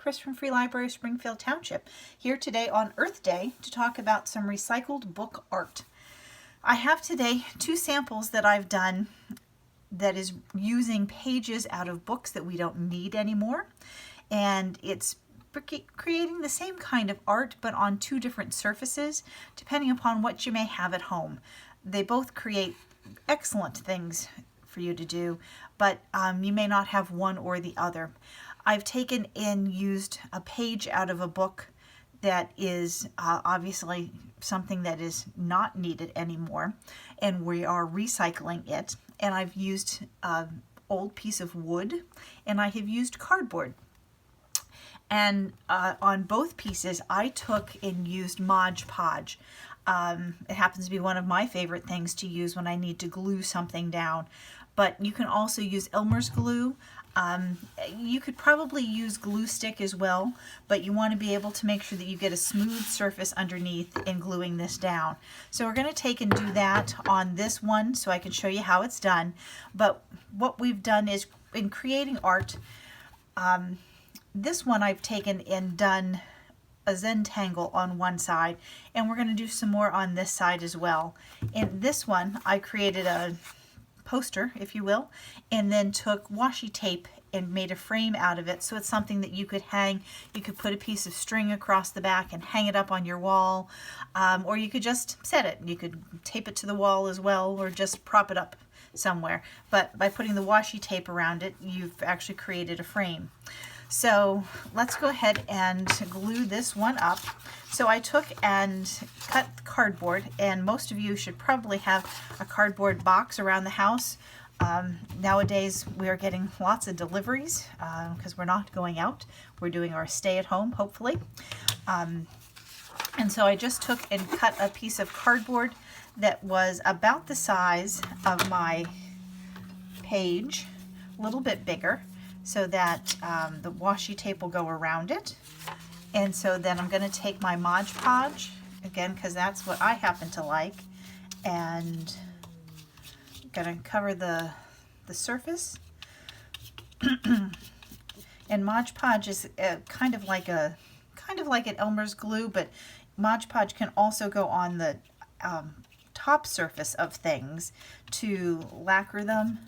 Chris from Free Library Springfield Township, here today on Earth Day to talk about some recycled book art. I have today two samples that I've done that is using pages out of books that we don't need anymore, and it's creating the same kind of art but on two different surfaces depending upon what you may have at home. They both create excellent things for you to do, but you may not have one or the other. I've taken and used a page out of a book that is obviously something that is not needed anymore, and we are recycling it. And I've used an old piece of wood, and I have used cardboard. And on both pieces, I took and used Mod Podge. It happens to be one of my favorite things to use when I need to glue something down. But you can also use Elmer's glue. You could probably use glue stick as well, but you want to be able to make sure that you get a smooth surface underneath in gluing this down. So we're going to take and do that on this one so I can show you how it's done. But what we've done is, in creating art, this one I've taken and done a Zentangle on one side, and we're going to do some more on this side as well. In this one, I created a poster, if you will, and then took washi tape and made a frame out of it, so it's something that you could hang. You could put a piece of string across the back and hang it up on your wall, or you could just set it. You could tape it to the wall as well, or just prop it up somewhere. But by putting the washi tape around it, you've actually created a frame. So let's go ahead and glue this one up. So I took and cut cardboard, and most of you should probably have a cardboard box around the house. Nowadays we are getting lots of deliveries because we're not going out. We're doing our stay at home, hopefully. And so I just took and cut a piece of cardboard that was about the size of my page, a little bit bigger, so that the washi tape will go around it. And so then I'm going to take my Mod Podge, again, because that's what I happen to like, and I'm going to cover the surface. And Mod Podge is kind of like an Elmer's glue, but Mod Podge can also go on the top surface of things to lacquer them,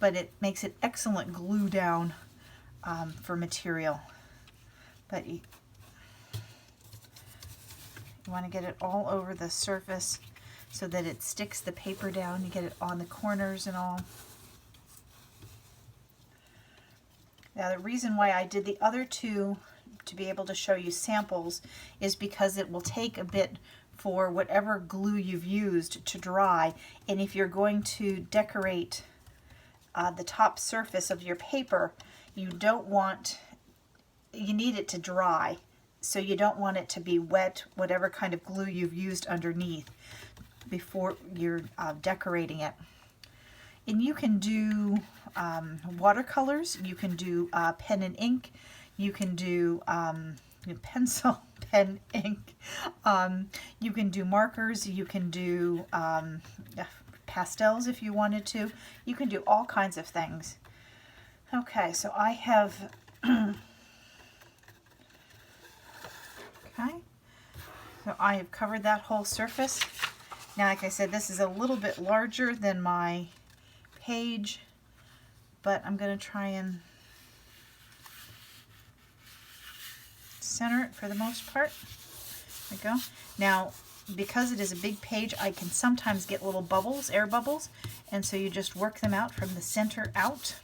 but it makes it excellent glue down for material. But you want to get it all over the surface so that it sticks the paper down. You get it on the corners and all. Now the reason why I did the other two to be able to show you samples is because it will take a bit for whatever glue you've used to dry, and if you're going to decorate the top surface of your paper, you need it to dry, so you don't want it to be wet, whatever kind of glue you've used underneath before you're decorating it. And you can do watercolors, you can do pen and ink, you can do pencil, pen, ink, you can do markers, you can do pastels if you wanted to. You can do all kinds of things. Okay, so I have I have covered that whole surface. Now, like I said, this is a little bit larger than my page, but I'm going to try and center it for the most part. There we go. Now, because it is a big page, I can sometimes get little bubbles, air bubbles, and so you just work them out from the center out.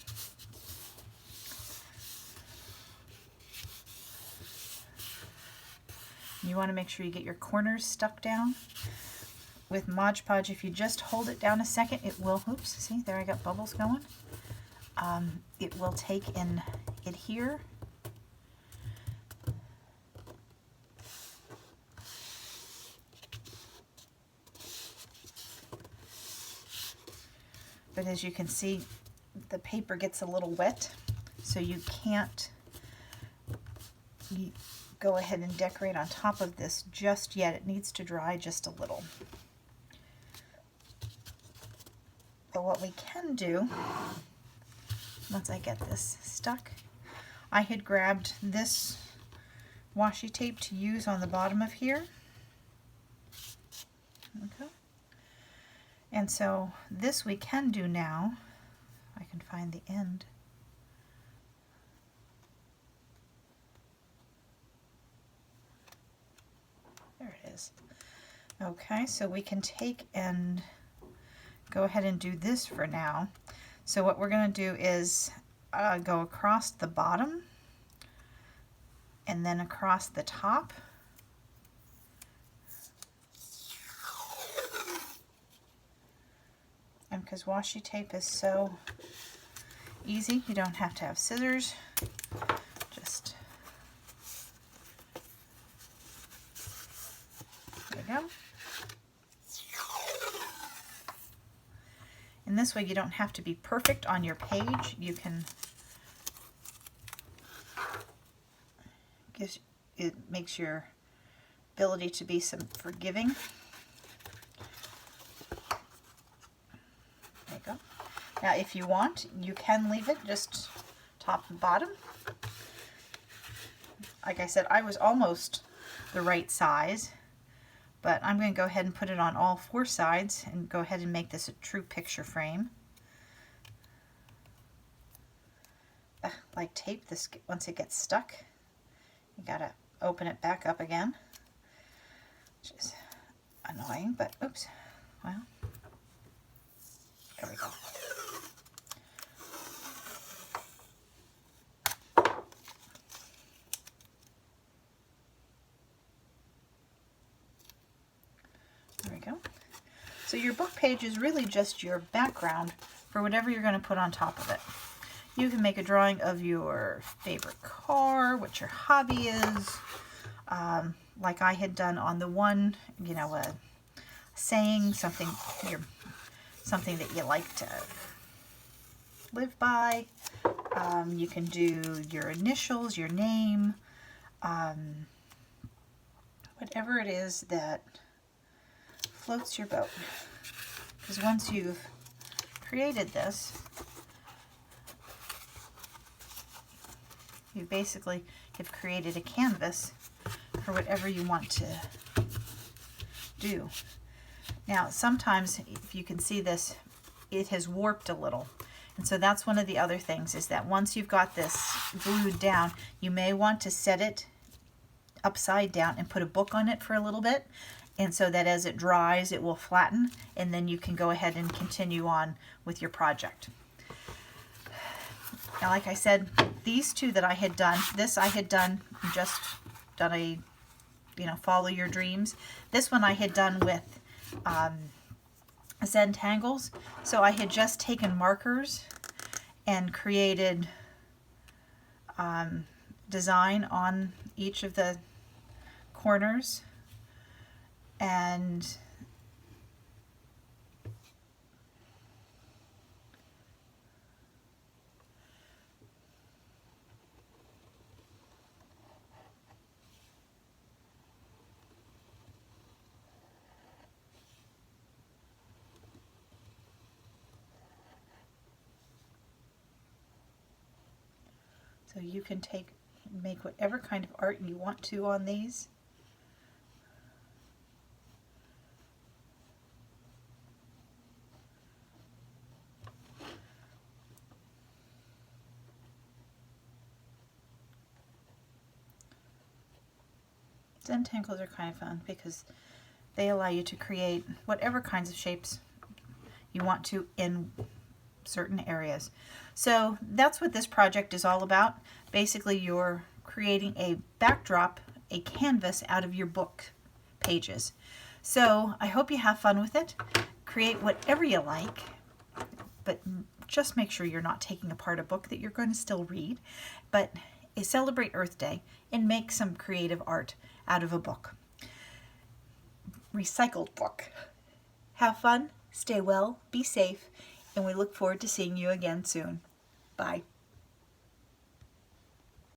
You want to make sure you get your corners stuck down. With Mod Podge, if you just hold it down a second, it will, oops, see, there I got bubbles going. It will take and adhere. But as you can see, the paper gets a little wet, so you can't go ahead and decorate on top of this just yet. It needs to dry just a little. But what we can do, once I get this stuck, I had grabbed this washi tape to use on the bottom of here. Okay. And so this we can do now. I can find the end. There it is. Okay, so we can take and go ahead and do this for now. So what we're going to do is go across the bottom and then across the top. And because washi tape is so easy, you don't have to have scissors. Just, there you go. And this way you don't have to be perfect on your page. You can, it makes your ability to be some forgiving. There you go. Now if you want, you can leave it just top and bottom. Like I said, I was almost the right size, but I'm going to go ahead and put it on all 4 sides and go ahead and make this a true picture frame. Like tape, this once it gets stuck, you gotta open it back up again, which is annoying, but oops, well, there we go. There we go. So your book page is really just your background for whatever you're going to put on top of it. You can make a drawing of your favorite car, what your hobby is, like I had done on the one, you know, a saying, something that you like to live by. You can do your initials, your name, whatever it is that floats your boat. Because once you've created this, you basically have created a canvas for whatever you want to do. Now sometimes, if you can see this, it has warped a little. And so that's one of the other things, is that once you've got this glued down, you may want to set it upside down and put a book on it for a little bit. And so that as it dries, it will flatten, and then you can go ahead and continue on with your project. Now, like I said, these two that I had done, this I had done, just done a, you know, follow your dreams. This one I had done with Zentangles. So I had just taken markers and created design on each of the corners. And so you can make whatever kind of art you want to on these. Zentangles are kind of fun because they allow you to create whatever kinds of shapes you want to in certain areas. So that's what this project is all about. Basically, you're creating a backdrop, a canvas out of your book pages. So I hope you have fun with it. Create whatever you like, but just make sure you're not taking apart a book that you're going to still read. But celebrate Earth Day and make some creative art out of a book. Recycled book. Have fun, stay well, be safe, and we look forward to seeing you again soon. Bye.